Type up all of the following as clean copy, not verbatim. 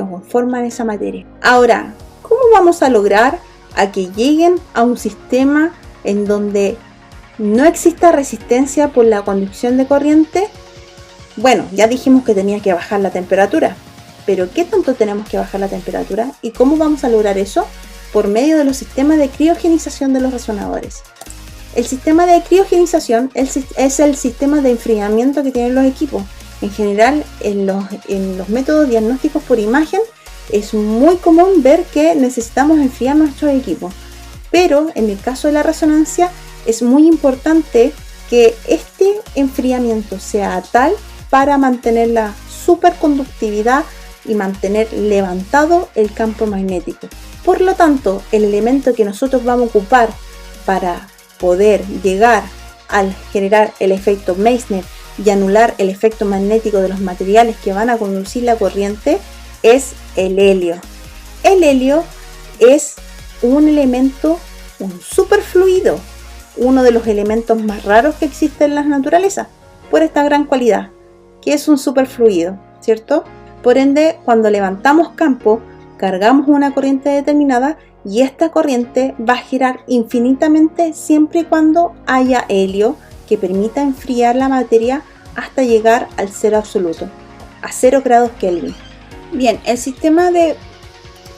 que conforman esa materia. Ahora, ¿cómo vamos a lograr a que lleguen a un sistema en donde no exista resistencia por la conducción de corriente? Bueno, ya dijimos que tenía que bajar la temperatura, pero ¿qué tanto tenemos que bajar la temperatura? ¿Y cómo vamos a lograr eso? Por medio de los sistemas de criogenización de los resonadores. El sistema de criogenización es el sistema de enfriamiento que tienen los equipos. En general, en los métodos diagnósticos por imagen, es muy común ver que necesitamos enfriar nuestros equipos. Pero en el caso de la resonancia, es muy importante que este enfriamiento sea tal para mantener la superconductividad y mantener levantado el campo magnético. Por lo tanto, el elemento que nosotros vamos a ocupar para poder llegar al generar el efecto Meissner y anular el efecto magnético de los materiales que van a conducir la corriente es el helio. El helio es un elemento, un superfluido, uno de los elementos más raros que existen en la naturaleza, por esta gran cualidad, que es un superfluido, ¿cierto? Por ende, cuando levantamos campo, cargamos una corriente determinada y esta corriente va a girar infinitamente siempre y cuando haya helio que permita enfriar la materia hasta llegar al cero absoluto, a 0 grados Kelvin. Bien, el sistema de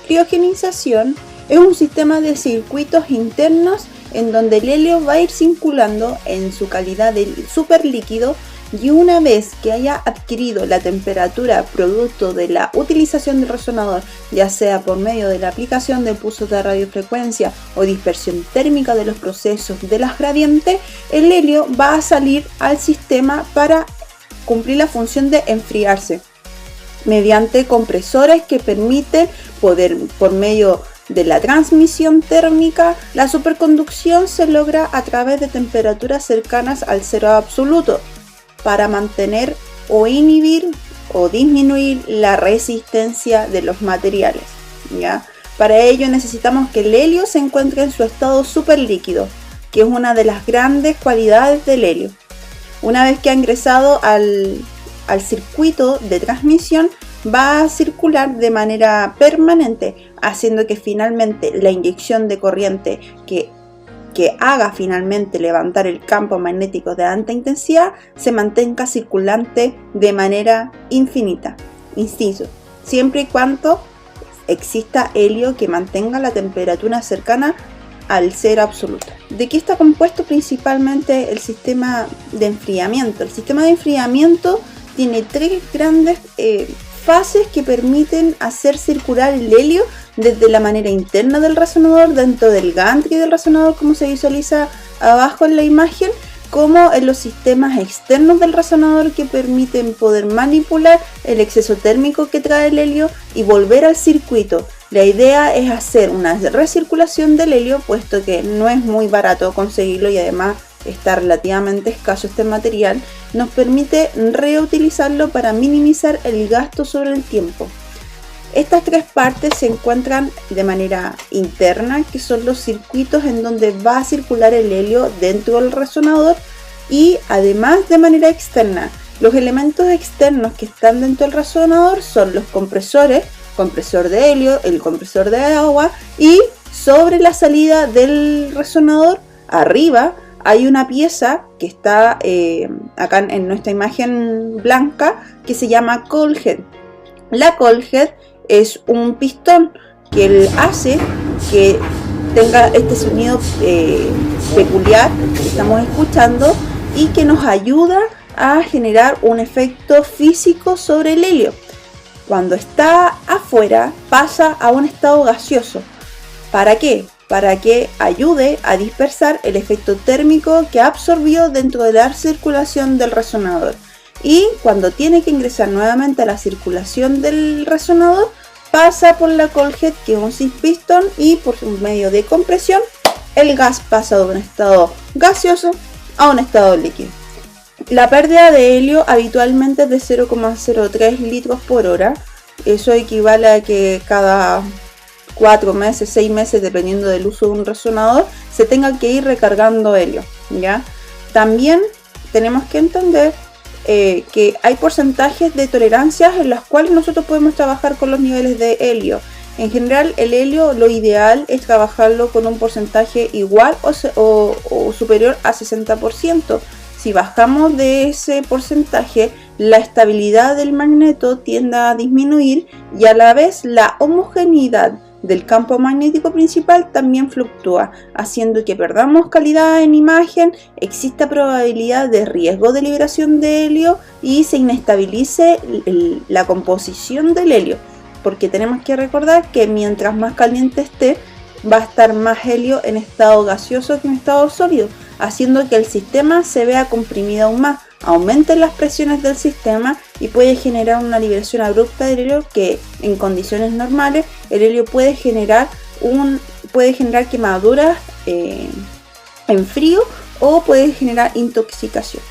criogenización es un sistema de circuitos internos en donde el helio va a ir circulando en su calidad de superlíquido, y una vez que haya adquirido la temperatura producto de la utilización del resonador, ya sea por medio de la aplicación de pulsos de radiofrecuencia o dispersión térmica de los procesos de las gradientes, el helio va a salir al sistema para cumplir la función de enfriarse mediante compresores que permiten poder, por medio de la transmisión térmica, la superconducción se logra a través de temperaturas cercanas al cero absoluto, para mantener o inhibir o disminuir la resistencia de los materiales, ¿ya? Para ello necesitamos que el helio se encuentre en su estado superlíquido, que es una de las grandes cualidades del helio. Una vez que ha ingresado al circuito de transmisión, va a circular de manera permanente, haciendo que finalmente la inyección de corriente que haga finalmente levantar el campo magnético de alta intensidad se mantenga circulante de manera infinita. Insisto, siempre y cuando exista helio que mantenga la temperatura cercana al cero absoluto. ¿De qué está compuesto principalmente el sistema de enfriamiento? El sistema de enfriamiento tiene 3 grandes fases que permiten hacer circular el helio desde la manera interna del resonador, dentro del gantry del resonador, como se visualiza abajo en la imagen, como en los sistemas externos del resonador que permiten poder manipular el exceso térmico que trae el helio y volver al circuito. La idea es hacer una recirculación del helio, puesto que no es muy barato conseguirlo y además está relativamente escaso este material, nos permite reutilizarlo para minimizar el gasto sobre el tiempo. Estas 3 partes se encuentran de manera interna, que son los circuitos en donde va a circular el helio dentro del resonador, y además de manera externa. Los elementos externos que están dentro del resonador son los compresores, compresor de helio, el compresor de agua, y sobre la salida del resonador, arriba, hay una pieza que está acá en nuestra imagen blanca, que se llama coil head. La coil head es un pistón que hace que tenga este sonido peculiar que estamos escuchando y que nos ayuda a generar un efecto físico sobre el helio. Cuando está afuera pasa a un estado gaseoso. ¿Para qué? Para que ayude a dispersar el efecto térmico que absorbió dentro de la circulación del resonador. Y cuando tiene que ingresar nuevamente a la circulación del resonador, pasa por la coil head, que es un six piston, y por un medio de compresión el gas pasa de un estado gaseoso a un estado líquido. La pérdida de helio habitualmente es de 0,03 litros por hora. Eso equivale a que cada 4 meses, 6 meses, dependiendo del uso de un resonador, se tenga que ir recargando helio, ¿ya? También tenemos que entender que hay porcentajes de tolerancias en las cuales nosotros podemos trabajar con los niveles de helio. En general, el helio, lo ideal es trabajarlo con un porcentaje igual o superior a 60%. Si bajamos de ese porcentaje, la estabilidad del magneto tiende a disminuir y a la vez la homogeneidad del campo magnético principal también fluctúa, haciendo que perdamos calidad en imagen, exista probabilidad de riesgo de liberación de helio y se inestabilice la composición del helio, porque tenemos que recordar que mientras más caliente esté, va a estar más helio en estado gaseoso que en estado sólido, haciendo que el sistema se vea comprimido aún más, aumenten las presiones del sistema y puede generar una liberación abrupta del helio, que en condiciones normales el helio puede generar quemaduras en frío o puede generar intoxicación.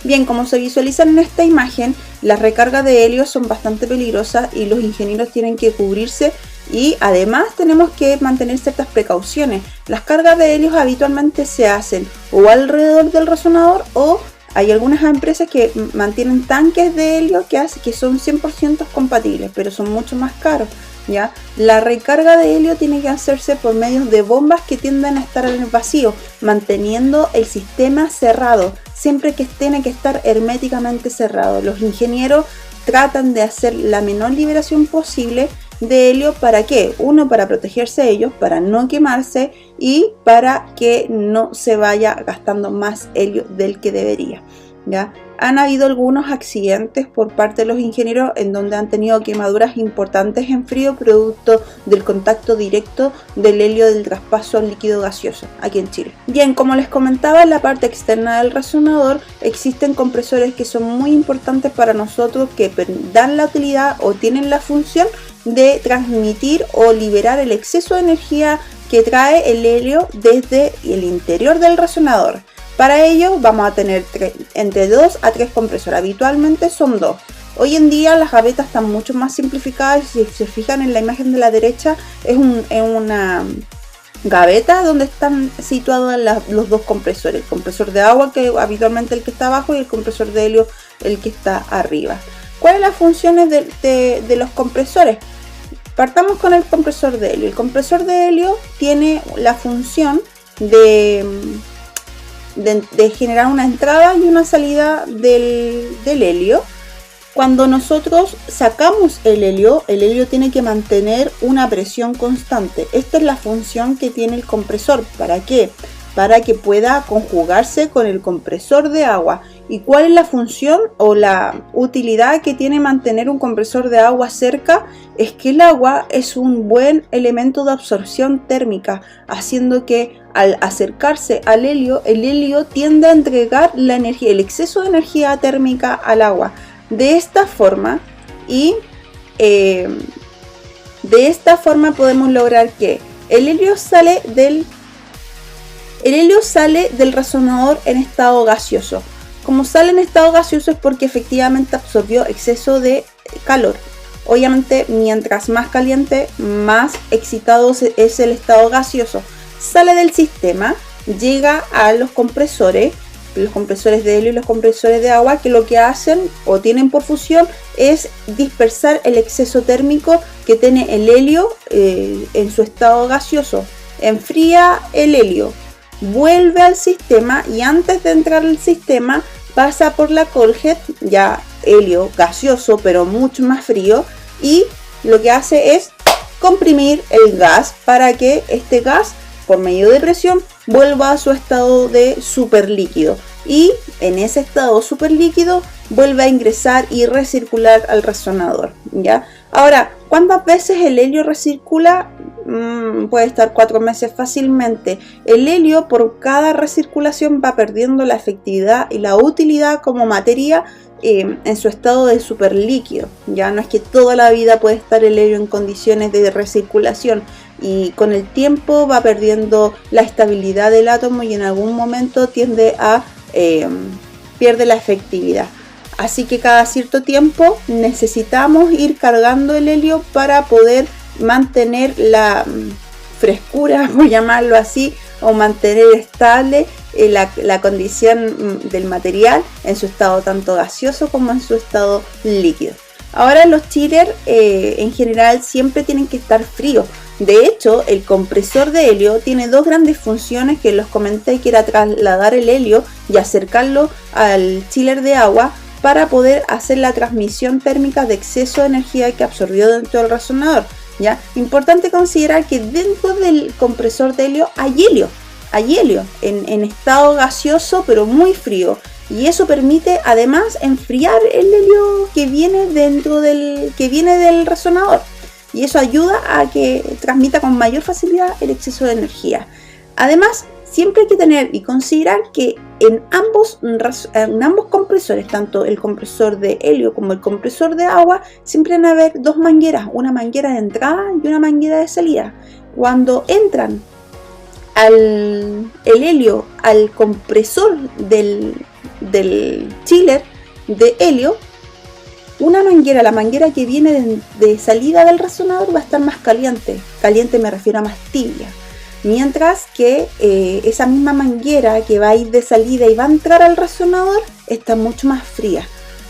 Bien, como se visualizan en esta imagen, las recargas de helio son bastante peligrosas y los ingenieros tienen que cubrirse y además tenemos que mantener ciertas precauciones. Las cargas de helio habitualmente se hacen o alrededor del resonador o hay algunas empresas que mantienen tanques de helio que son 100% compatibles, pero son mucho más caros, ¿ya? La recarga de helio tiene que hacerse por medio de bombas que tienden a estar en el vacío, manteniendo el sistema cerrado, siempre que tiene que estar herméticamente cerrado. Los ingenieros tratan de hacer la menor liberación posible de helio. ¿Para qué? Uno, para protegerse ellos, para no quemarse y para que no se vaya gastando más helio del que debería, ¿ya? Han habido algunos accidentes por parte de los ingenieros en donde han tenido quemaduras importantes en frío producto del contacto directo del helio del traspaso al líquido gaseoso aquí en Chile. Bien, como les comentaba, en la parte externa del resonador existen compresores que son muy importantes para nosotros, que dan la utilidad o tienen la función de transmitir o liberar el exceso de energía que trae el helio desde el interior del resonador. Para ello vamos a tener entre 2 a 3 compresores, habitualmente son 2. Hoy en día las gavetas están mucho más simplificadas. Si se fijan en la imagen de la derecha, es una gaveta donde están situados los dos compresores, el compresor de agua, que habitualmente el que está abajo, y el compresor de helio, el que está arriba. ¿Cuáles son las funciones de los compresores? Partamos con el compresor de helio. El compresor de helio tiene la función de generar una entrada y una salida del helio. Cuando nosotros sacamos el helio tiene que mantener una presión constante. Esta es la función que tiene el compresor. ¿Para qué? Para que pueda conjugarse con el compresor de agua. ¿Y cuál es la función o la utilidad que tiene mantener un compresor de agua cerca? Es que el agua es un buen elemento de absorción térmica, haciendo que al acercarse al helio, el helio tiende a entregar la energía, el exceso de energía térmica al agua. De esta forma podemos lograr que el helio sale del resonador en estado gaseoso. Como sale en estado gaseoso es porque efectivamente absorbió exceso de calor. Obviamente, mientras más caliente, más excitado es el estado gaseoso. Sale del sistema, llega a los compresores de helio y los compresores de agua, que lo que hacen o tienen por función es dispersar el exceso térmico que tiene el helio en su estado gaseoso. Enfría el helio, vuelve al sistema y antes de entrar al sistema pasa por la cold head, ya helio gaseoso pero mucho más frío, y lo que hace es comprimir el gas para que este gas, por medio de presión, vuelva a su estado de superlíquido, y en ese estado superlíquido vuelve a ingresar y recircular al resonador, ¿ya? Ahora, ¿cuántas veces el helio recircula? Puede estar 4 meses fácilmente. El helio, por cada recirculación, va perdiendo la efectividad y la utilidad como materia en su estado de superlíquido. Ya no es que toda la vida puede estar el helio en condiciones de recirculación, y con el tiempo va perdiendo la estabilidad del átomo y en algún momento tiende a pierde la efectividad. Así que cada cierto tiempo necesitamos ir cargando el helio para poder mantener la frescura, por llamarlo así, o mantener estable la condición del material en su estado tanto gaseoso como en su estado líquido. Ahora los chillers en general siempre tienen que estar fríos. De hecho, el compresor de helio tiene dos grandes funciones que los comenté, que era trasladar el helio y acercarlo al chiller de agua para poder hacer la transmisión térmica de exceso de energía que absorbió dentro del resonador. ¿Ya? Importante considerar que dentro del compresor de helio hay helio en estado gaseoso pero muy frío, y eso permite además enfriar el helio que viene del resonador, y eso ayuda a que transmita con mayor facilidad el exceso de energía. Además, siempre hay que tener y considerar que en ambos compresores, tanto el compresor de helio como el compresor de agua, siempre van a haber dos mangueras, una manguera de entrada y una manguera de salida. Cuando entran el helio al compresor del chiller de helio, una manguera, la manguera que viene de salida del resonador, va a estar más caliente. Caliente me refiero a más tibia. Mientras que esa misma manguera que va a ir de salida y va a entrar al resonador está mucho más fría.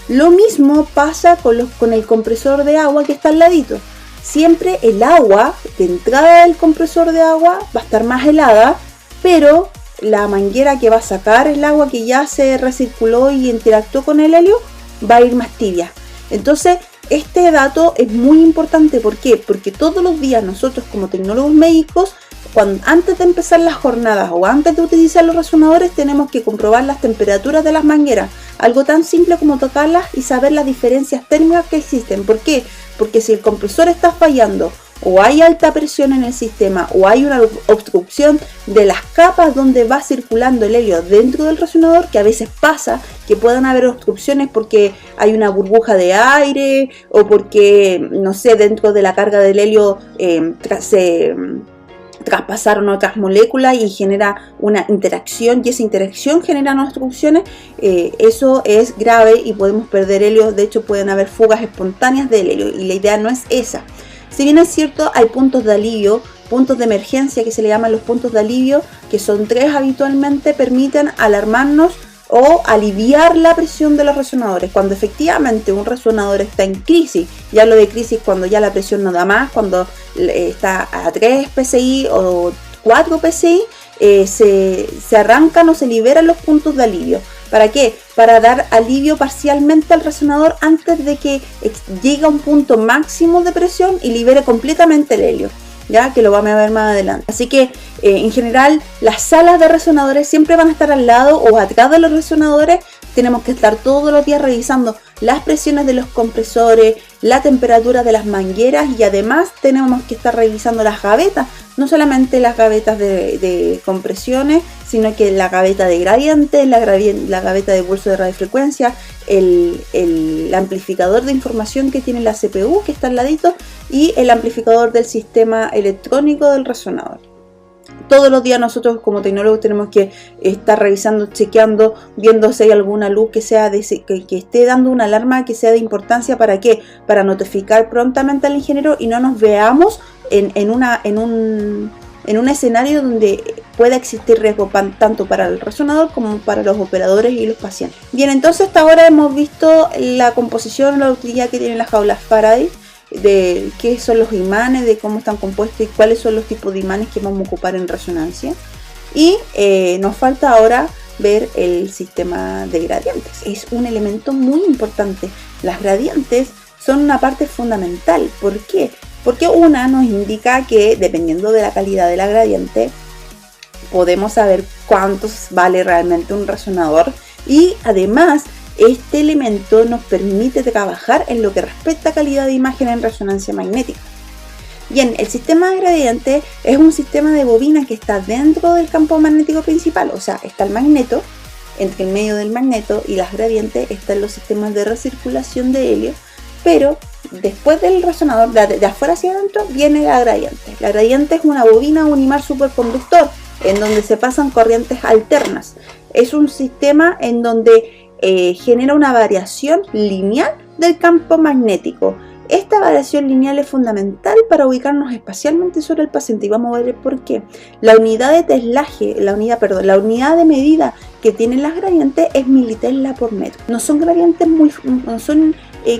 Lo mismo pasa con el compresor de agua que está al ladito. Siempre el agua de entrada del compresor de agua va a estar más helada, pero la manguera que va a sacar el agua que ya se recirculó y interactuó con el helio va a ir más tibia. Entonces, este dato es muy importante. ¿Por qué? Porque todos los días nosotros como tecnólogos médicos, antes de empezar las jornadas o antes de utilizar los resonadores, tenemos que comprobar las temperaturas de las mangueras. Algo tan simple como tocarlas y saber las diferencias térmicas que existen. ¿Por qué? Porque si el compresor está fallando, o hay alta presión en el sistema, o hay una obstrucción de las capas donde va circulando el helio dentro del resonador, que a veces pasa que puedan haber obstrucciones porque hay una burbuja de aire, o porque, no sé, dentro de la carga del helio se traspasaron otras moléculas y genera una interacción, y esa interacción genera obstrucciones. Eso es grave y podemos perder helio. De hecho, pueden haber fugas espontáneas del helio y la idea no es esa. Si bien es cierto, hay puntos de alivio, puntos de emergencia que se le llaman los puntos de alivio, que son 3 habitualmente, permiten alarmarnos o aliviar la presión de los resonadores. Cuando efectivamente un resonador está en crisis, ya hablo de crisis cuando ya la presión no da más, cuando está a 3 PSI o 4 PSI, se arrancan o se liberan los puntos de alivio. ¿Para qué? Para dar alivio parcialmente al resonador antes de que llegue a un punto máximo de presión y libere completamente el helio, ya que lo vamos a ver más adelante. Así que en general las salas de resonadores siempre van a estar al lado o atrás de los resonadores. Tenemos que estar todos los días revisando las presiones de los compresores, la temperatura de las mangueras, y además tenemos que estar revisando las gavetas, no solamente las gavetas de compresiones, sino que la gaveta de gradiente, la gaveta de pulso de radiofrecuencia, el amplificador de información que tiene la CPU que está al ladito, y el amplificador del sistema electrónico del resonador. Todos los días nosotros como tecnólogos tenemos que estar revisando, chequeando, viendo si hay alguna luz que esté dando una alarma que sea de importancia. ¿Para qué? Para notificar prontamente al ingeniero y no nos veamos en un escenario donde pueda existir riesgo tanto para el resonador como para los operadores y los pacientes. Bien, entonces hasta ahora hemos visto la composición, la utilidad que tienen las jaulas Faraday, de qué son los imanes, de cómo están compuestos y cuáles son los tipos de imanes que vamos a ocupar en resonancia. Y nos falta ahora ver el sistema de gradientes. Es un elemento muy importante. Las gradientes son una parte fundamental. ¿Por qué? Porque una nos indica que dependiendo de la calidad de la gradiente podemos saber cuánto vale realmente un resonador, y además este elemento nos permite trabajar en lo que respecta a calidad de imagen en resonancia magnética. Bien, el sistema de gradiente es un sistema de bobina que está dentro del campo magnético principal, o sea, está el magneto, entre el medio del magneto y las gradientes están los sistemas de recirculación de helio, pero después del resonador, de afuera hacia adentro, viene la gradiente. La gradiente es una bobina, un imán superconductor, en donde se pasan corrientes alternas. Es un sistema en donde genera una variación lineal del campo magnético. Esta variación lineal es fundamental para ubicarnos espacialmente sobre el paciente y vamos a ver por qué. La unidad de teslaje, la unidad de medida que tienen las gradientes es militesla por metro. No son gradientes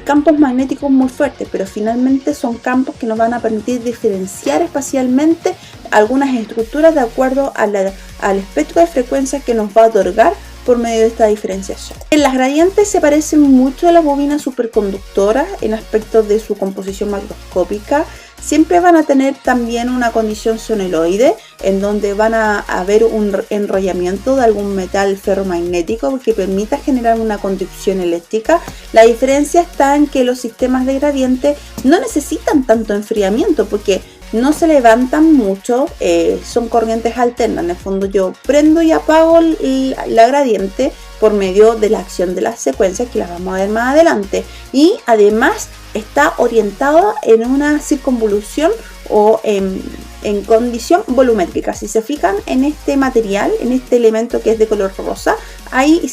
campos magnéticos muy fuertes, pero finalmente son campos que nos van a permitir diferenciar espacialmente algunas estructuras de acuerdo al espectro de frecuencias que nos va a otorgar por medio de esta diferenciación. Las gradientes se parecen mucho a las bobinas superconductoras en aspectos de su composición macroscópica. Siempre van a tener también una condición sonoiloide, en donde van a haber un enrollamiento de algún metal ferromagnético que permita generar una conducción eléctrica. La diferencia está en que los sistemas de gradiente no necesitan tanto enfriamiento porque no se levantan mucho, son corrientes alternas. En el fondo yo prendo y apago la gradiente por medio de la acción de las secuencias que las vamos a ver más adelante, y además está orientada en una circunvolución o en condición volumétrica. Si se fijan en este material, en este elemento que es de color rosa, hay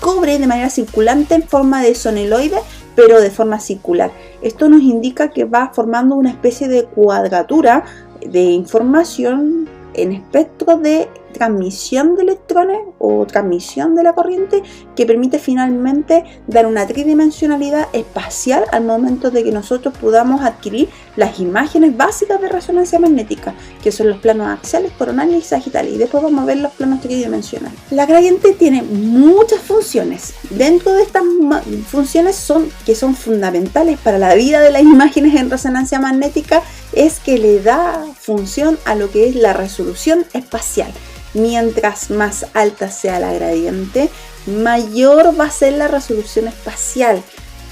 cobre de manera circulante en forma de sonoiloide, pero de forma circular. Esto nos indica que va formando una especie de cuadratura de información en espectro de transmisión de electrones o transmisión de la corriente, que permite finalmente dar una tridimensionalidad espacial al momento de que nosotros podamos adquirir las imágenes básicas de resonancia magnética, que son los planos axiales, coronales y sagitales, y después vamos a ver los planos tridimensionales. La gradiente tiene muchas funciones. Dentro de estas funciones que son fundamentales para la vida de las imágenes en resonancia magnética, es que le da función a lo que es la resolución espacial. Mientras más alta sea la gradiente, mayor va a ser la resolución espacial.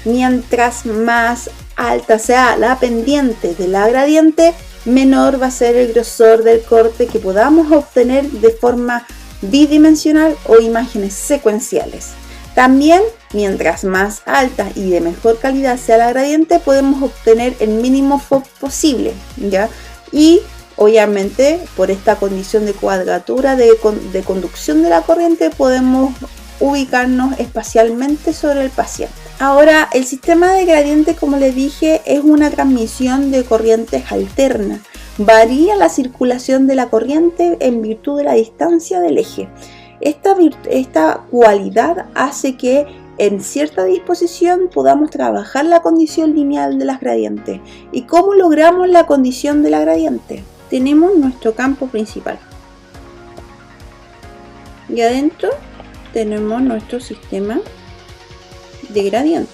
Mientras más alta sea la pendiente de la gradiente, menor va a ser el grosor del corte que podamos obtener de forma bidimensional o imágenes secuenciales. También, mientras más alta y de mejor calidad sea la gradiente, podemos obtener el mínimo FOV posible, ¿ya? Y obviamente, por esta condición de cuadratura de conducción de la corriente, podemos ubicarnos espacialmente sobre el paciente. Ahora, el sistema de gradiente, como les dije, es una transmisión de corrientes alternas. Varía la circulación de la corriente en virtud de la distancia del eje. Esta cualidad hace que en cierta disposición podamos trabajar la condición lineal de las gradientes. ¿Y cómo logramos la condición de la gradiente? Tenemos nuestro campo principal y adentro tenemos nuestro sistema de gradiente,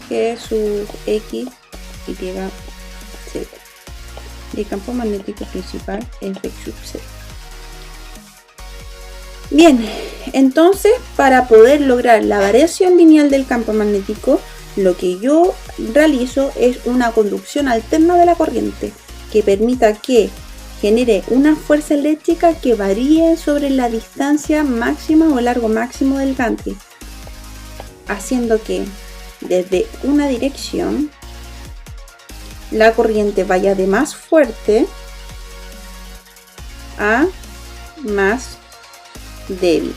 que es su X, Y, Z. Y el campo magnético principal es V sub Z. Bien, entonces para poder lograr la variación lineal del campo magnético, lo que yo realizo es una conducción alterna de la corriente que permita que genere una fuerza eléctrica que varíe sobre la distancia máxima o largo máximo del gantry, haciendo que desde una dirección la corriente vaya de más fuerte a más débil,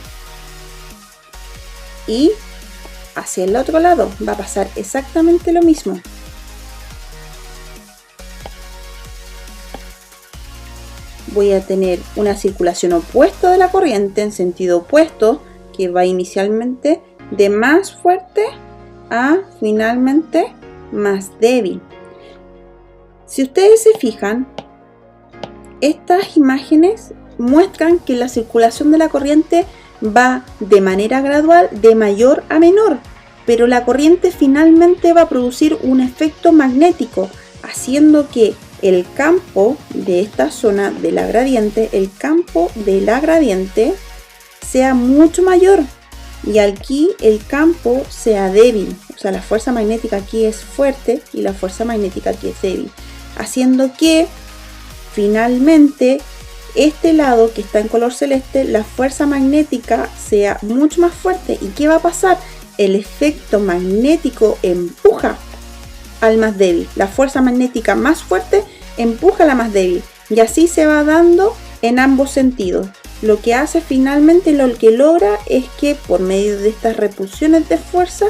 y hacia el otro lado va a pasar exactamente lo mismo. Voy a tener una circulación opuesta de la corriente en sentido opuesto, que va inicialmente de más fuerte a finalmente más débil. Si ustedes se fijan, estas imágenes muestran que la circulación de la corriente va de manera gradual de mayor a menor, pero la corriente finalmente va a producir un efecto magnético, haciendo que el campo de esta zona de la gradiente, el campo de la gradiente sea mucho mayor, y aquí el campo sea débil. O sea, la fuerza magnética aquí es fuerte y la fuerza magnética aquí es débil, haciendo que finalmente este lado que está en color celeste, la fuerza magnética sea mucho más fuerte. ¿Y qué va a pasar? El efecto magnético empuja al más débil. La fuerza magnética más fuerte empuja a la más débil. Y así se va dando en ambos sentidos. Lo que hace finalmente, lo que logra es que por medio de estas repulsiones de fuerza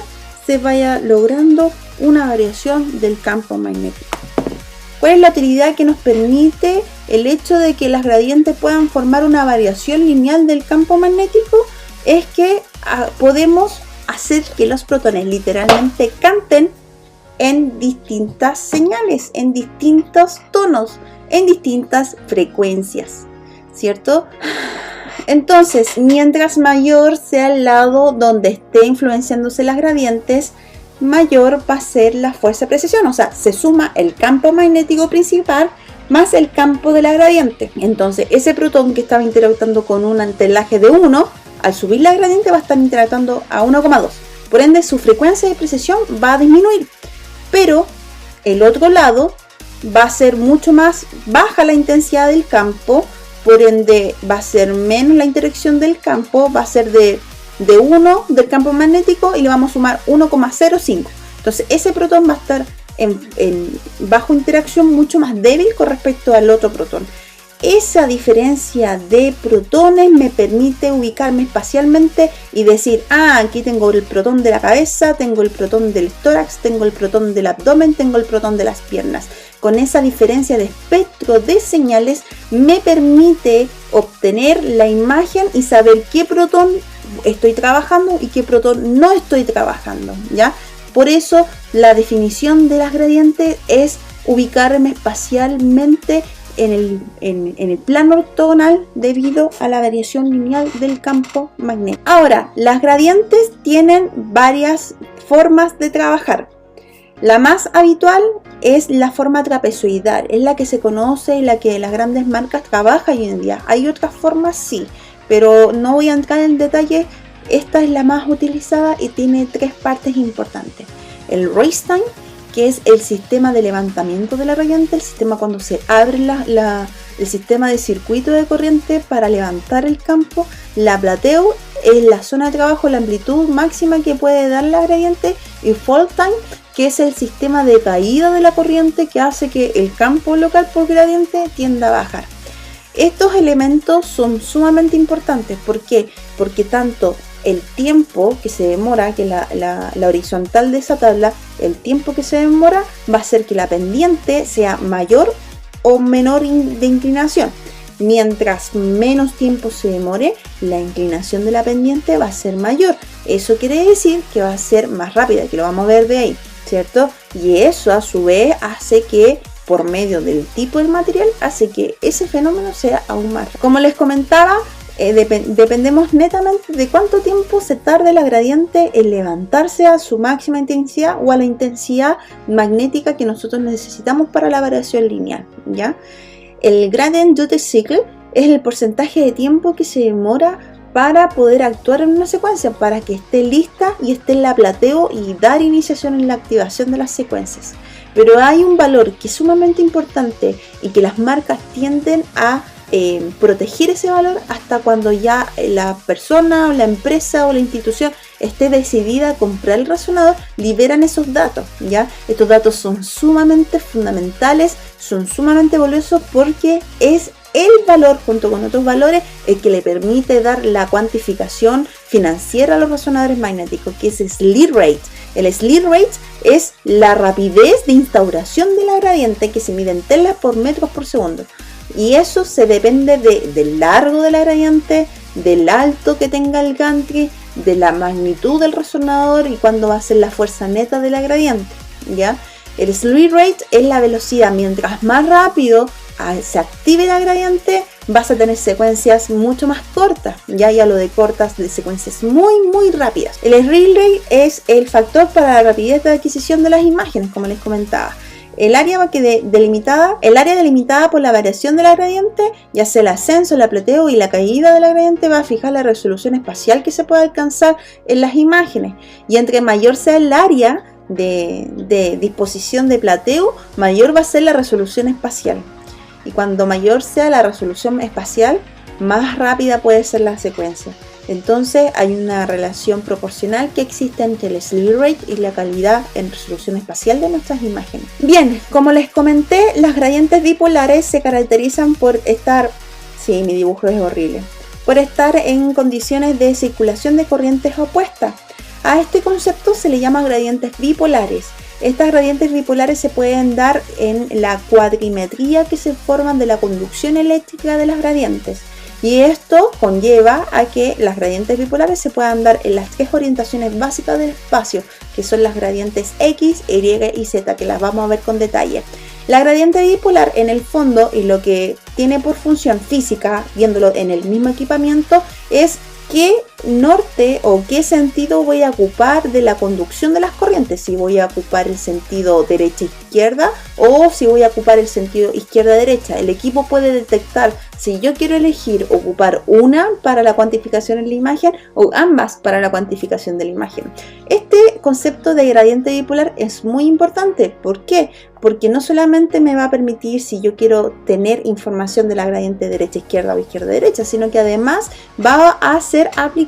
se vaya logrando una variación del campo magnético. ¿Cuál es la utilidad que nos permite el hecho de que las gradientes puedan formar una variación lineal del campo magnético? Es que podemos hacer que los protones literalmente canten en distintas señales, en distintos tonos, en distintas frecuencias, ¿cierto? Entonces, mientras mayor sea el lado donde esté influenciándose las gradientes, mayor va a ser la fuerza de precesión. O sea, se suma el campo magnético principal más el campo de la gradiente. Entonces, ese protón que estaba interactuando con un entelaje de 1, al subir la gradiente va a estar interactuando a 1,2. Por ende, su frecuencia de precesión va a disminuir. Pero el otro lado va a ser mucho más baja la intensidad del campo. Por ende, va a ser menos la interacción del campo. Va a ser de 1 del campo magnético y le vamos a sumar 1,05. Entonces, ese protón va a estar en bajo interacción mucho más débil con respecto al otro protón. Esa diferencia de protones me permite ubicarme espacialmente y decir, aquí tengo el protón de la cabeza, tengo el protón del tórax, tengo el protón del abdomen, tengo el protón de las piernas. Con esa diferencia de espectro de señales me permite obtener la imagen y saber qué protón estoy trabajando y qué protón no estoy trabajando, ¿ya? Por eso la definición de las gradientes es ubicarme espacialmente en el plano ortogonal debido a la variación lineal del campo magnético. Ahora, las gradientes tienen varias formas de trabajar. La más habitual es la forma trapezoidal, es la que se conoce y la que las grandes marcas trabajan hoy en día. Hay otras formas, sí, pero no voy a entrar en detalle. Esta es la más utilizada y tiene 3 partes importantes. El Rastein, que es el sistema de levantamiento de la gradiente, el sistema cuando se abre el sistema de circuito de corriente para levantar el campo. La Plateau es la zona de trabajo, la amplitud máxima que puede dar la gradiente. Y Fault Time, que es el sistema de caída de la corriente que hace que el campo local por gradiente tienda a bajar. Estos elementos son sumamente importantes. ¿Por qué? Porque tanto el tiempo que se demora, que la horizontal de esa tabla, el tiempo que se demora va a hacer que la pendiente sea mayor o menor de inclinación. Mientras menos tiempo se demore, la inclinación de la pendiente va a ser mayor. Eso quiere decir que va a ser más rápida, que lo vamos a ver de ahí, ¿cierto? Y eso a su vez hace que, por medio del tipo del material, hace que ese fenómeno sea aún más rápido. Como les comentaba, dependemos netamente de cuánto tiempo se tarde la gradiente en levantarse a su máxima intensidad o a la intensidad magnética que nosotros necesitamos para la variación lineal, ¿ya? El Gradient Duty Cycle es el porcentaje de tiempo que se demora para poder actuar en una secuencia, para que esté lista y esté en la Plateau y dar iniciación en la activación de las secuencias. Pero hay un valor que es sumamente importante y que las marcas tienden a proteger ese valor hasta cuando ya la persona o la empresa o la institución esté decidida a comprar el resonador. Liberan esos datos, ¿ya? Estos datos son sumamente fundamentales, son sumamente valiosos porque es el valor junto con otros valores el que le permite dar la cuantificación financiera a los resonadores magnéticos, que es slew rate. El slew rate es la rapidez de instauración de la gradiente que se mide en telas por metros por segundo. Y eso se depende del largo de la gradiente, del alto que tenga el gantry, de la magnitud del resonador y cuándo va a ser la fuerza neta de la gradiente, ¿ya? El slew rate es la velocidad. Mientras más rápido se active la gradiente, vas a tener secuencias mucho más cortas. Ya lo de cortas, de secuencias muy rápidas. El slew rate es el factor para la rapidez de adquisición de las imágenes, como les comentaba. El área delimitada por la variación de la gradiente, ya sea el ascenso, el apleteo y la caída de la gradiente, va a fijar la resolución espacial que se puede alcanzar en las imágenes. Y entre mayor sea el área de disposición de plateo, mayor va a ser la resolución espacial. Y cuando mayor sea la resolución espacial, más rápida puede ser la secuencia. Entonces hay una relación proporcional que existe entre el slew rate y la calidad en resolución espacial de nuestras imágenes. Bien, como les comenté, las gradientes dipolares se caracterizan por estar, sí, mi dibujo es horrible, por estar en condiciones de circulación de corrientes opuestas. A este concepto se le llama gradientes bipolares. Estas gradientes bipolares se pueden dar en la cuadrimetría que se forman de la conducción eléctrica de las gradientes. Y esto conlleva a que las gradientes bipolares se puedan dar en las tres orientaciones básicas del espacio, que son las gradientes X, Y y Z, que las vamos a ver con detalle. La gradiente bipolar, en el fondo, y lo que tiene por función física, viéndolo en el mismo equipamiento, es qué norte o qué sentido voy a ocupar de la conducción de las corrientes, si voy a ocupar el sentido derecha-izquierda o si voy a ocupar el sentido izquierda-derecha. El equipo puede detectar si yo quiero elegir ocupar una para la cuantificación de la imagen o ambas para la cuantificación de la imagen. Este concepto de gradiente bipolar es muy importante. ¿Por qué? Porque no solamente me va a permitir si yo quiero tener información de la gradiente derecha-izquierda o izquierda-derecha, sino que además va a ser aplicada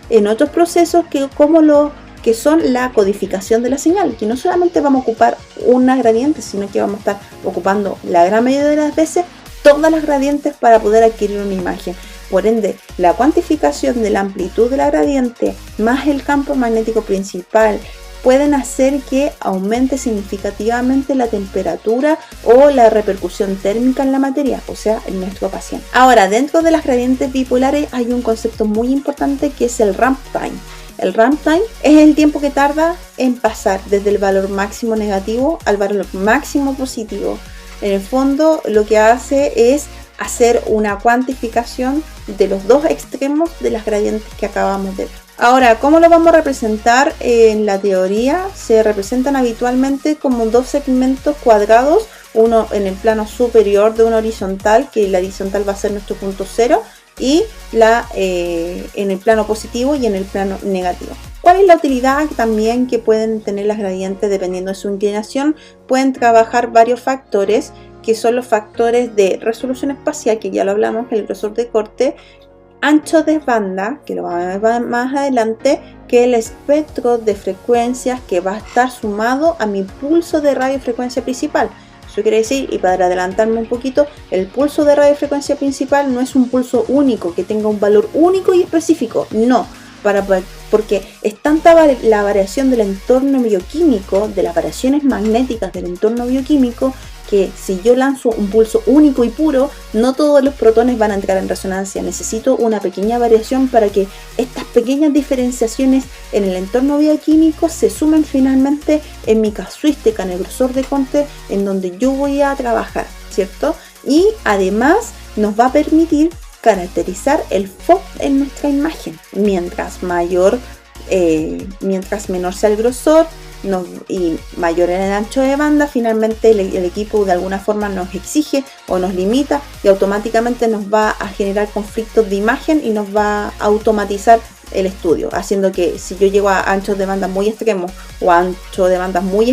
en otros procesos como lo que son la codificación de la señal, que no solamente vamos a ocupar una gradiente, sino que vamos a estar ocupando la gran mayoría de las veces todas las gradientes para poder adquirir una imagen. Por ende, la cuantificación de la amplitud de la gradiente más el campo magnético principal pueden hacer que aumente significativamente la temperatura o la repercusión térmica en la materia, o sea, en nuestro paciente. Ahora, dentro de las gradientes bipolares hay un concepto muy importante que es el ramp time. El ramp time es el tiempo que tarda en pasar desde el valor máximo negativo al valor máximo positivo. En el fondo, lo que hace es hacer una cuantificación de los dos extremos de las gradientes que acabamos de ver. Ahora, ¿cómo lo vamos a representar en la teoría? Se representan habitualmente como dos segmentos cuadrados, uno en el plano superior de una horizontal, que la horizontal va a ser nuestro punto cero, y en el plano positivo y en el plano negativo. ¿Cuál es la utilidad también que pueden tener las gradientes dependiendo de su inclinación? Pueden trabajar varios factores, que son los factores de resolución espacial, que ya lo hablamos, el grosor de corte, ancho de banda, que lo vamos a ver más adelante, que el espectro de frecuencias que va a estar sumado a mi pulso de radiofrecuencia principal. Eso quiere decir, y para adelantarme un poquito, el pulso de radiofrecuencia principal no es un pulso único, que tenga un valor único y específico, no, porque es tanta la variación del entorno bioquímico, de las variaciones magnéticas del entorno bioquímico, que si yo lanzo un pulso único y puro, no todos los protones van a entrar en resonancia. Necesito una pequeña variación para que estas pequeñas diferenciaciones en el entorno bioquímico se sumen finalmente en mi casuística, en el grosor de corte en donde yo voy a trabajar, ¿cierto? Y además nos va a permitir caracterizar el FOV en nuestra imagen. Mientras menor sea el grosor, y mayor en el ancho de banda, finalmente el equipo de alguna forma nos exige o nos limita y automáticamente nos va a generar conflictos de imagen y nos va a automatizar el estudio, haciendo que si yo llego a anchos de banda muy extremos o a anchos de bandas muy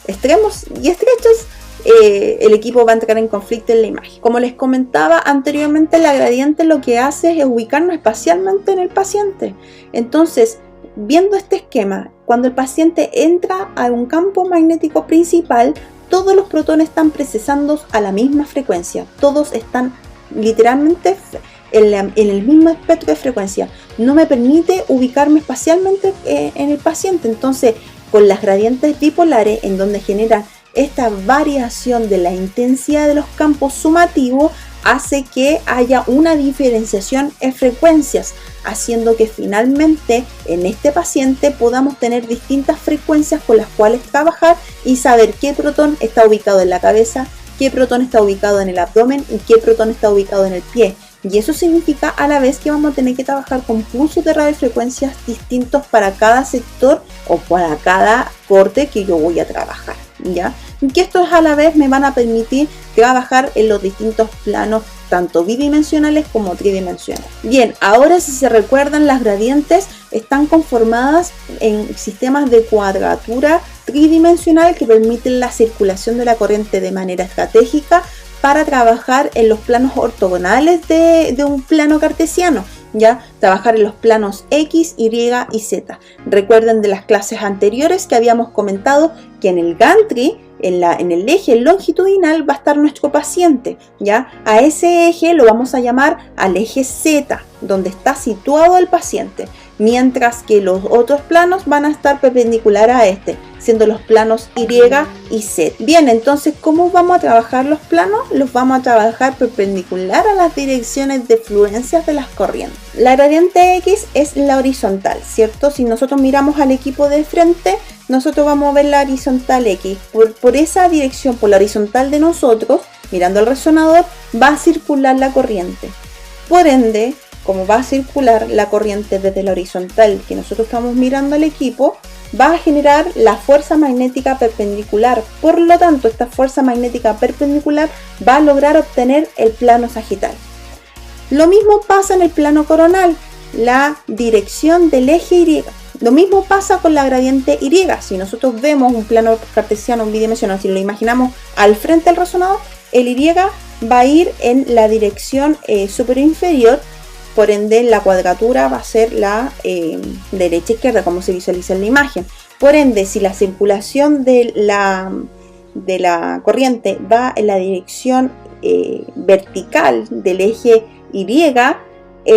extremos y estrechos, el equipo va a entrar en conflicto en la imagen. Como les comentaba anteriormente, la gradiente lo que hace es ubicarnos espacialmente en el paciente. Entonces, viendo este esquema, cuando el paciente entra a un campo magnético principal, todos los protones están procesando a la misma frecuencia. Todos están literalmente en el mismo espectro de frecuencia. No me permite ubicarme espacialmente en el paciente. Entonces, con las gradientes bipolares, en donde genera esta variación de la intensidad de los campos sumativos, hace que haya una diferenciación en frecuencias, haciendo que finalmente en este paciente podamos tener distintas frecuencias con las cuales trabajar y saber qué protón está ubicado en la cabeza, qué protón está ubicado en el abdomen y qué protón está ubicado en el pie. Y eso significa a la vez que vamos a tener que trabajar con pulsos de radiofrecuencias distintos para cada sector o para cada corte que yo voy a trabajar, ¿ya? Y que estos a la vez me van a permitir trabajar en los distintos planos, tanto bidimensionales como tridimensionales. Bien, ahora si se recuerdan, las gradientes están conformadas en sistemas de cuadratura tridimensional que permiten la circulación de la corriente de manera estratégica para trabajar en los planos ortogonales de un plano cartesiano, ya trabajar en los planos X, Y y Z. Recuerden de las clases anteriores que habíamos comentado que en el gantry, en el eje longitudinal va a estar nuestro paciente, ya a ese eje lo vamos a llamar al eje Z, donde está situado el paciente. mientras que los otros planos van a estar perpendicular a este, siendo los planos Y y Z. Bien, entonces, ¿cómo vamos a trabajar los planos? Los vamos a trabajar perpendicular a las direcciones de fluencias de las corrientes. La gradiente X es la horizontal, ¿cierto? Si nosotros miramos al equipo de frente, nosotros vamos a ver la horizontal X. Por esa dirección, por la horizontal de nosotros, mirando el resonador, va a circular la corriente. Por ende, como va a circular la corriente desde la horizontal que nosotros estamos mirando al equipo, va a generar la fuerza magnética perpendicular. Por lo tanto, esta fuerza magnética perpendicular va a lograr obtener el plano sagital. Lo mismo pasa en el plano coronal, la dirección del eje Y. Lo mismo pasa con la gradiente Y. Si nosotros vemos un plano cartesiano, un bidimensional, si lo imaginamos al frente del resonador, el Y va a ir en la dirección superior inferior. Por ende, la cuadratura va a ser la derecha-izquierda, como se visualiza en la imagen. Por ende, si la circulación de la corriente va en la dirección vertical del eje Y,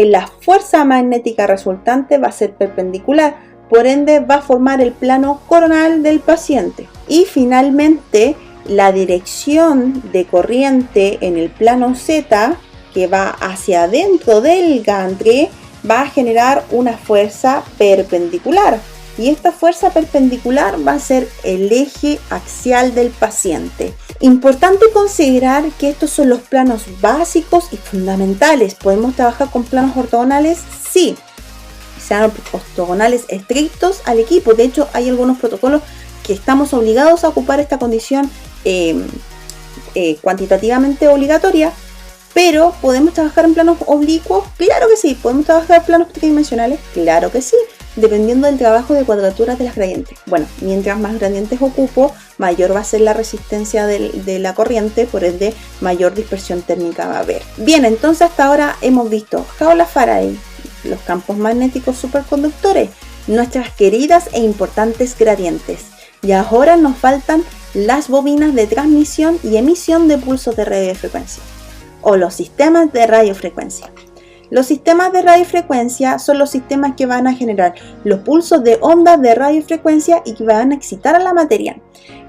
la fuerza magnética resultante va a ser perpendicular. Por ende, va a formar el plano coronal del paciente. Y finalmente, la dirección de corriente en el plano Z, que va hacia adentro del gantry, va a generar una fuerza perpendicular. Y esta fuerza perpendicular va a ser el eje axial del paciente. Importante considerar que estos son los planos básicos y fundamentales. ¿Podemos trabajar con planos ortogonales? Sí. Sean ortogonales estrictos al equipo. De hecho, hay algunos protocolos que estamos obligados a ocupar esta condición cuantitativamente obligatoria. Pero, ¿podemos trabajar en planos oblicuos? Claro que sí. ¿Podemos trabajar en planos tridimensionales? Claro que sí, dependiendo del trabajo de cuadraturas de las gradientes. Bueno, mientras más gradientes ocupo, mayor va a ser la resistencia de la corriente, por ende, mayor dispersión térmica va a haber. Bien, entonces hasta ahora hemos visto Joule-Faraday, los campos magnéticos superconductores, nuestras queridas e importantes gradientes. Y ahora nos faltan las bobinas de transmisión y emisión de pulsos de radiofrecuencia, o los sistemas de radiofrecuencia. Los sistemas de radiofrecuencia son los sistemas que van a generar los pulsos de ondas de radiofrecuencia y que van a excitar a la materia.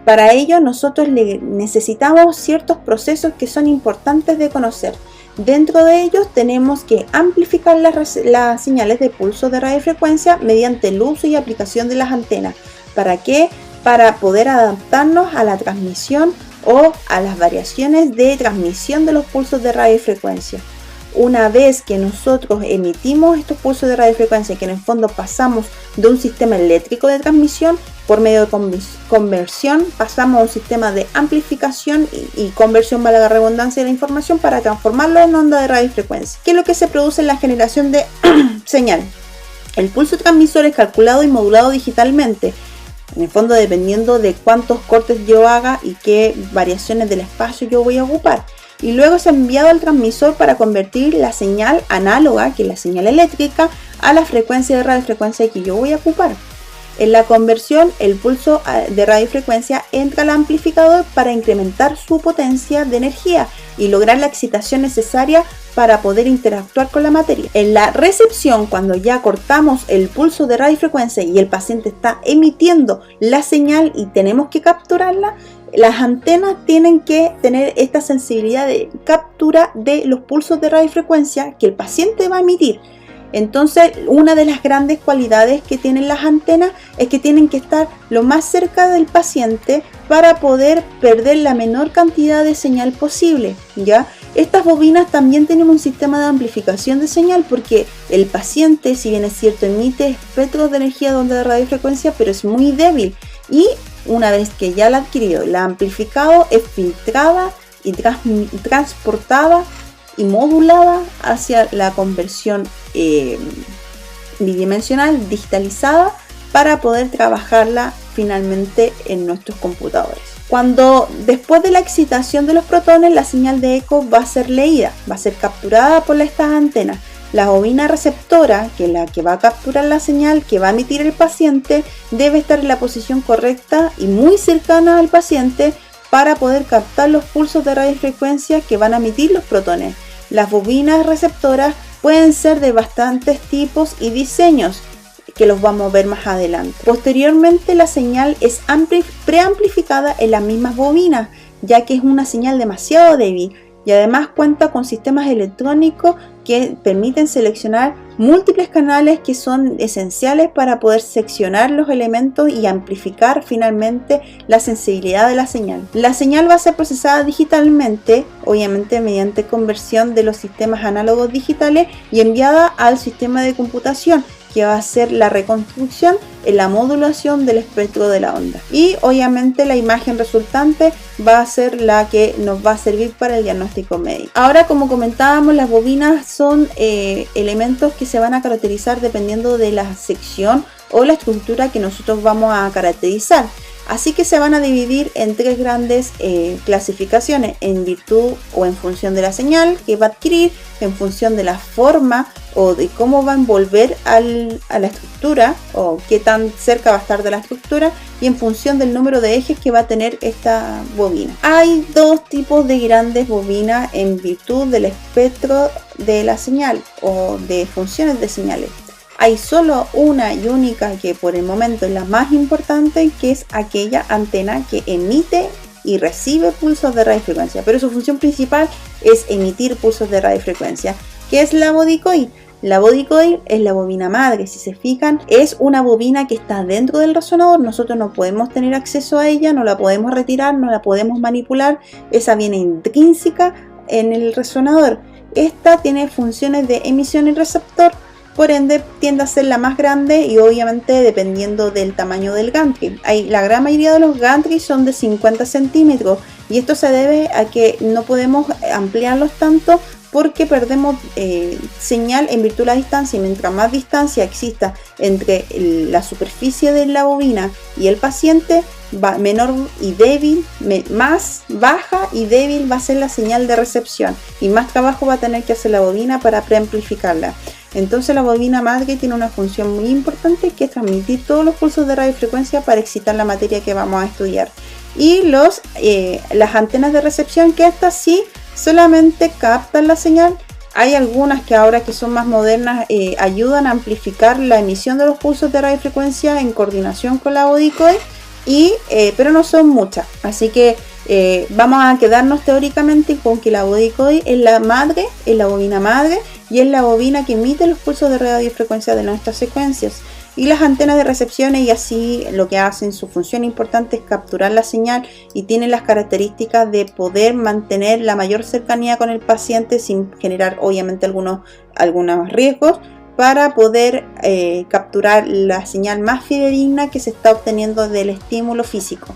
Para ello nosotros necesitamos ciertos procesos que son importantes de conocer. Dentro de ellos tenemos que amplificar las señales de pulsos de radiofrecuencia mediante el uso y aplicación de las antenas. ¿Para qué? Para poder adaptarnos a la transmisión o a las variaciones de transmisión de los pulsos de radiofrecuencia. Una vez que nosotros emitimos estos pulsos de radiofrecuencia, que en el fondo pasamos de un sistema eléctrico de transmisión, por medio de conversión pasamos a un sistema de amplificación y conversión, valga la redundancia de la información, para transformarlo en onda de radiofrecuencia. ¿Qué es lo que se produce en la generación de señal? El pulso transmisor es calculado y modulado digitalmente, en el fondo dependiendo de cuántos cortes yo haga y qué variaciones del espacio yo voy a ocupar. Y luego es enviado al transmisor para convertir la señal análoga, que es la señal eléctrica, a la frecuencia de radiofrecuencia que yo voy a ocupar. En la conversión, el pulso de radiofrecuencia entra al amplificador para incrementar su potencia de energía y lograr la excitación necesaria para poder interactuar con la materia. En la recepción, cuando ya cortamos el pulso de radiofrecuencia y el paciente está emitiendo la señal y tenemos que capturarla, las antenas tienen que tener esta sensibilidad de captura de los pulsos de radiofrecuencia que el paciente va a emitir. Entonces, una de las grandes cualidades que tienen las antenas es que tienen que estar lo más cerca del paciente para poder perder la menor cantidad de señal posible, ¿ya? Estas bobinas también tienen un sistema de amplificación de señal, porque el paciente, si bien es cierto, emite espectros de energía de onda de radiofrecuencia, pero es muy débil, y una vez que ya la ha adquirido, la ha amplificado, es filtrada y transportada y modulada hacia la conversión bidimensional digitalizada para poder trabajarla finalmente en nuestros computadores. Cuando después de la excitación de los protones, la señal de eco va a ser leída, va a ser capturada por estas antenas. La bobina receptora, que es la que va a capturar la señal que va a emitir el paciente, debe estar en la posición correcta y muy cercana al paciente para poder captar los pulsos de radiofrecuencia que van a emitir los protones. Las bobinas receptoras pueden ser de bastantes tipos y diseños. que los vamos a ver más adelante. Posteriormente, la señal es preamplificada en las mismas bobinas, ya que es una señal demasiado débil y además cuenta con sistemas electrónicos que permiten seleccionar múltiples canales que son esenciales para poder seccionar los elementos y amplificar finalmente la sensibilidad de la señal. La señal va a ser procesada digitalmente, obviamente mediante conversión de los sistemas análogos digitales y enviada al sistema de computación, que va a ser la reconstrucción en la modulación del espectro de la onda. Y obviamente la imagen resultante va a ser la que nos va a servir para el diagnóstico médico. Ahora, como comentábamos, las bobinas son elementos que se van a caracterizar dependiendo de la sección o la estructura que nosotros vamos a caracterizar. Así que se van a dividir en tres grandes clasificaciones, en virtud o en función de la señal que va a adquirir, en función de la forma o de cómo va a envolver a la estructura o qué tan cerca va a estar de la estructura, y en función del número de ejes que va a tener esta bobina. Hay dos tipos de grandes bobinas en virtud del espectro de la señal o de funciones de señales. Hay solo una y única que por el momento es la más importante, que es aquella antena que emite y recibe pulsos de radiofrecuencia, pero su función principal es emitir pulsos de radiofrecuencia, que es la body coil. La body coil es la bobina madre. Si se fijan, es una bobina que está dentro del resonador. Nosotros no podemos tener acceso a ella, no la podemos retirar, no la podemos manipular. Esa viene intrínseca en el resonador. Esta tiene funciones de emisión y receptor, por ende tiende a ser la más grande y obviamente dependiendo del tamaño del gantry. La gran mayoría de los gantries son de 50 centímetros y esto se debe a que no podemos ampliarlos tanto porque perdemos señal en virtud de la distancia, y mientras más distancia exista entre la superficie de la bobina y el paciente, menor y débil, más baja y débil va a ser la señal de recepción y más trabajo va a tener que hacer la bobina para preamplificarla. Entonces la bobina madre tiene una función muy importante, que es transmitir todos los pulsos de radiofrecuencia para excitar la materia que vamos a estudiar. Y las antenas de recepción, que estas sí solamente captan la señal. Hay algunas que ahora, que son más modernas, ayudan a amplificar la emisión de los pulsos de radiofrecuencia en coordinación con la body coil, pero no son muchas. Así que vamos a quedarnos teóricamente con que la body coil es la madre, es la bobina madre, y es la bobina que emite los pulsos de radiofrecuencia de nuestras secuencias. Y las antenas de recepción, y así lo que hacen, su función importante es capturar la señal y tienen las características de poder mantener la mayor cercanía con el paciente sin generar obviamente algunos riesgos, para poder capturar la señal más fidedigna que se está obteniendo del estímulo físico.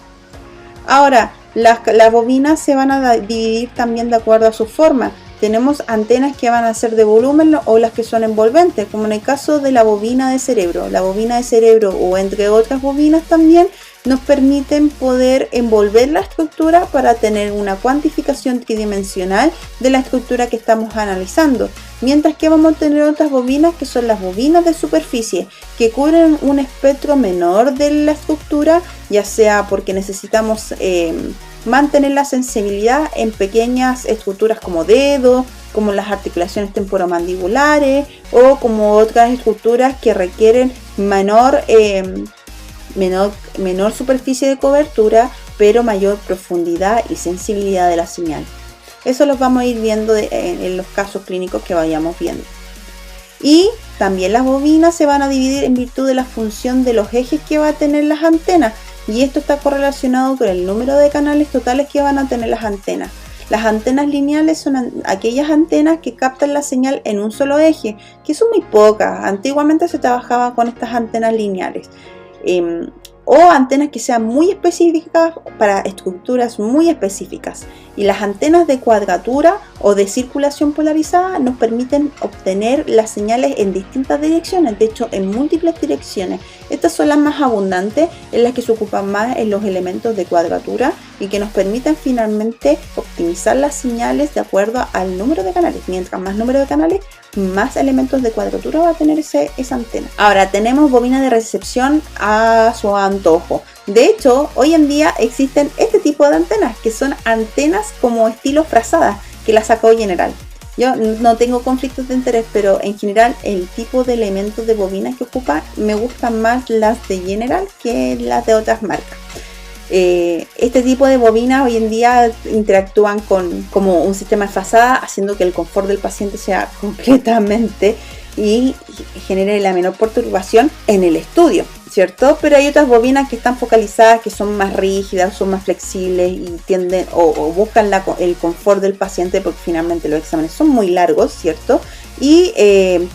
Ahora, las bobinas se van a dividir también de acuerdo a su forma. Tenemos antenas que van a ser de volumen o las que son envolventes, como en el caso de la bobina de cerebro. La bobina de cerebro, o entre otras bobinas también, nos permiten poder envolver la estructura para tener una cuantificación tridimensional de la estructura que estamos analizando. Mientras que vamos a tener otras bobinas, que son las bobinas de superficie, que cubren un espectro menor de la estructura, ya sea porque necesitamos mantener la sensibilidad en pequeñas estructuras como dedos, como las articulaciones temporomandibulares, o como otras estructuras que requieren menor superficie de cobertura, pero mayor profundidad y sensibilidad de la señal. Eso los vamos a ir viendo en los casos clínicos que vayamos viendo. Y también las bobinas se van a dividir en virtud de la función de los ejes que va a tener las antenas, y esto está correlacionado con el número de canales totales que van a tener las antenas. Las antenas lineales son aquellas antenas que captan la señal en un solo eje, que son muy pocas. Antiguamente se trabajaba con estas antenas lineales. O antenas que sean muy específicas para estructuras muy específicas. Y las antenas de cuadratura o de circulación polarizada nos permiten obtener las señales en distintas direcciones, de hecho en múltiples direcciones. Estas son las más abundantes, en las que se ocupan más en los elementos de cuadratura y que nos permiten finalmente optimizar las señales de acuerdo al número de canales. Mientras más número de canales, más elementos de cuadratura va a tener esa antena. Ahora tenemos bobinas de recepción a su antojo. De hecho, hoy en día existen este tipo de antenas, que son antenas como estilo frazada, que las sacó General. Yo no tengo conflictos de interés, pero en general el tipo de elementos de bobina que ocupa me gustan más las de General que las de otras marcas. Este tipo de bobinas hoy en día interactúan como un sistema de fazada, haciendo que el confort del paciente sea completamente y genere la menor perturbación en el estudio, ¿cierto? Pero hay otras bobinas que están focalizadas, que son más rígidas, son más flexibles y tienden o buscan el confort del paciente, porque finalmente los exámenes son muy largos, ¿cierto? Y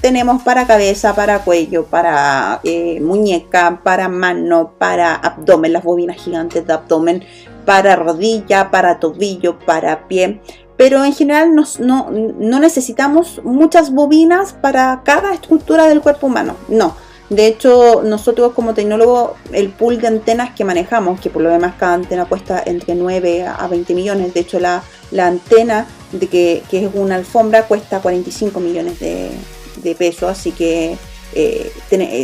tenemos para cabeza, para cuello, para muñeca, para mano, para abdomen, las bobinas gigantes de abdomen, para rodilla, para tobillo, para pie. Pero en general no necesitamos muchas bobinas para cada estructura del cuerpo humano, no. De hecho, nosotros como tecnólogos, el pool de antenas que manejamos, que por lo demás cada antena cuesta entre 9 a 20 millones, de hecho la antena que es una alfombra cuesta 45 millones de pesos, así que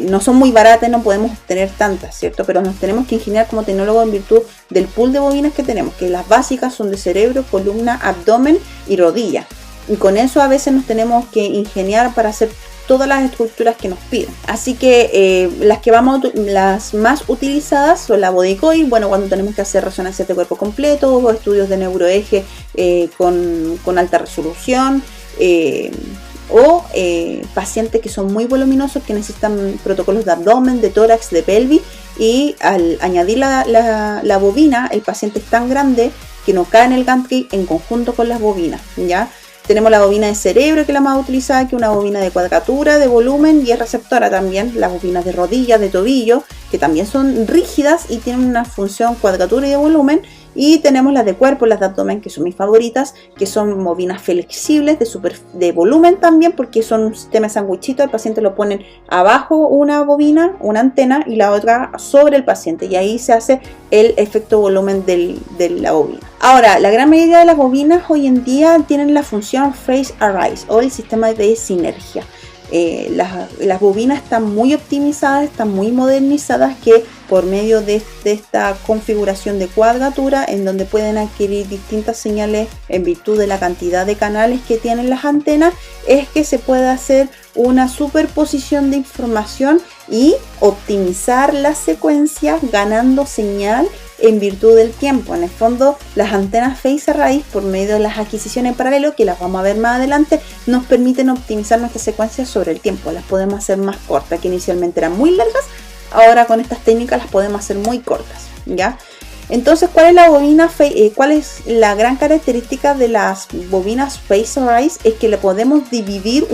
no son muy baratas, no podemos tener tantas, ¿cierto? Pero nos tenemos que ingeniar como tecnólogos en virtud del pool de bobinas que tenemos, que las básicas son de cerebro, columna, abdomen y rodilla. Y con eso a veces nos tenemos que ingeniar para hacer todas las estructuras que nos piden. Así que las más utilizadas son la body coil, bueno, cuando tenemos que hacer resonancias de cuerpo completo o estudios de neuroeje con alta resolución, o pacientes que son muy voluminosos, que necesitan protocolos de abdomen, de tórax, de pelvis, y al añadir la bobina, el paciente es tan grande que no cae en el gantry en conjunto con las bobinas, ¿ya? Tenemos la bobina de cerebro, que es la más utilizada, que es una bobina de cuadratura, de volumen y es receptora también. Las bobinas de rodillas, de tobillo, que también son rígidas y tienen una función cuadratura y de volumen. Y tenemos las de cuerpo, las de abdomen, que son mis favoritas, que son bobinas flexibles, de volumen también, porque son un sistema de sandwichito. El paciente lo ponen abajo una bobina, una antena, y la otra sobre el paciente. Y ahí se hace el efecto volumen de la bobina. Ahora, la gran mayoría de las bobinas hoy en día tienen la función Phase Array o el sistema de sinergia. Las bobinas están muy optimizadas, están muy modernizadas, que por medio de esta configuración de cuadratura, en donde pueden adquirir distintas señales en virtud de la cantidad de canales que tienen las antenas, es que se puede hacer una superposición de información y optimizar las secuencias ganando señal en virtud del tiempo. En el fondo, las antenas Phase Array, por medio de las adquisiciones en paralelo, que las vamos a ver más adelante, nos permiten optimizar nuestras secuencias sobre el tiempo. Las podemos hacer más cortas, que inicialmente eran muy largas. Ahora con estas técnicas las podemos hacer muy cortas, ¿ya? Entonces, ¿cuál es la gran característica de las bobinas Phase Array? Es que le podemos dividir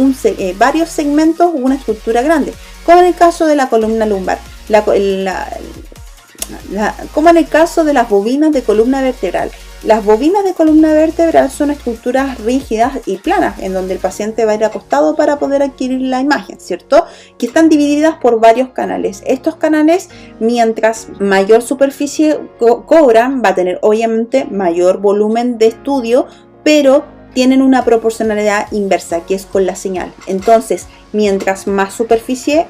varios segmentos, una estructura grande, como en el caso de la columna lumbar, como en el caso de las bobinas de columna vertebral. Las bobinas de columna vertebral son estructuras rígidas y planas, en donde el paciente va a ir acostado para poder adquirir la imagen, ¿cierto? Que están divididas por varios canales. Estos canales, mientras mayor superficie cobran, va a tener obviamente mayor volumen de estudio, pero tienen una proporcionalidad inversa, que es con la señal. Entonces, mientras más superficie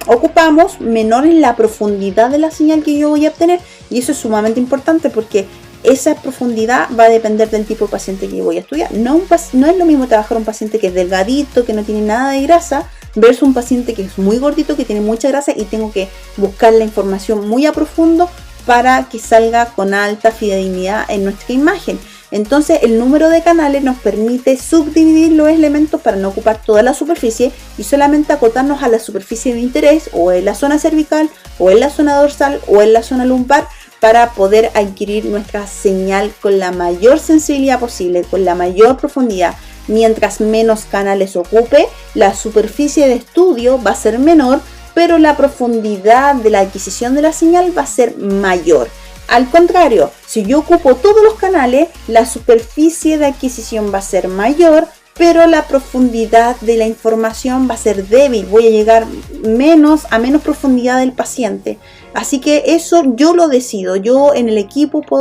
ocupamos, menor es la profundidad de la señal que yo voy a obtener, y eso es sumamente importante porque esa profundidad va a depender del tipo de paciente que yo voy a estudiar. No es lo mismo trabajar un paciente que es delgadito, que no tiene nada de grasa, versus un paciente que es muy gordito, que tiene mucha grasa, y tengo que buscar la información muy a profundo para que salga con alta fidelidad en nuestra imagen. Entonces, el número de canales nos permite subdividir los elementos para no ocupar toda la superficie y solamente acotarnos a la superficie de interés, o en la zona cervical, o en la zona dorsal, o en la zona lumbar, para poder adquirir nuestra señal con la mayor sensibilidad posible, con la mayor profundidad. Mientras menos canales ocupe, la superficie de estudio va a ser menor, pero la profundidad de la adquisición de la señal va a ser mayor. Al contrario, si yo ocupo todos los canales, la superficie de adquisición va a ser mayor, pero la profundidad de la información va a ser débil. Voy a llegar a menos profundidad del paciente. Así que eso yo lo decido. Yo en el equipo puedo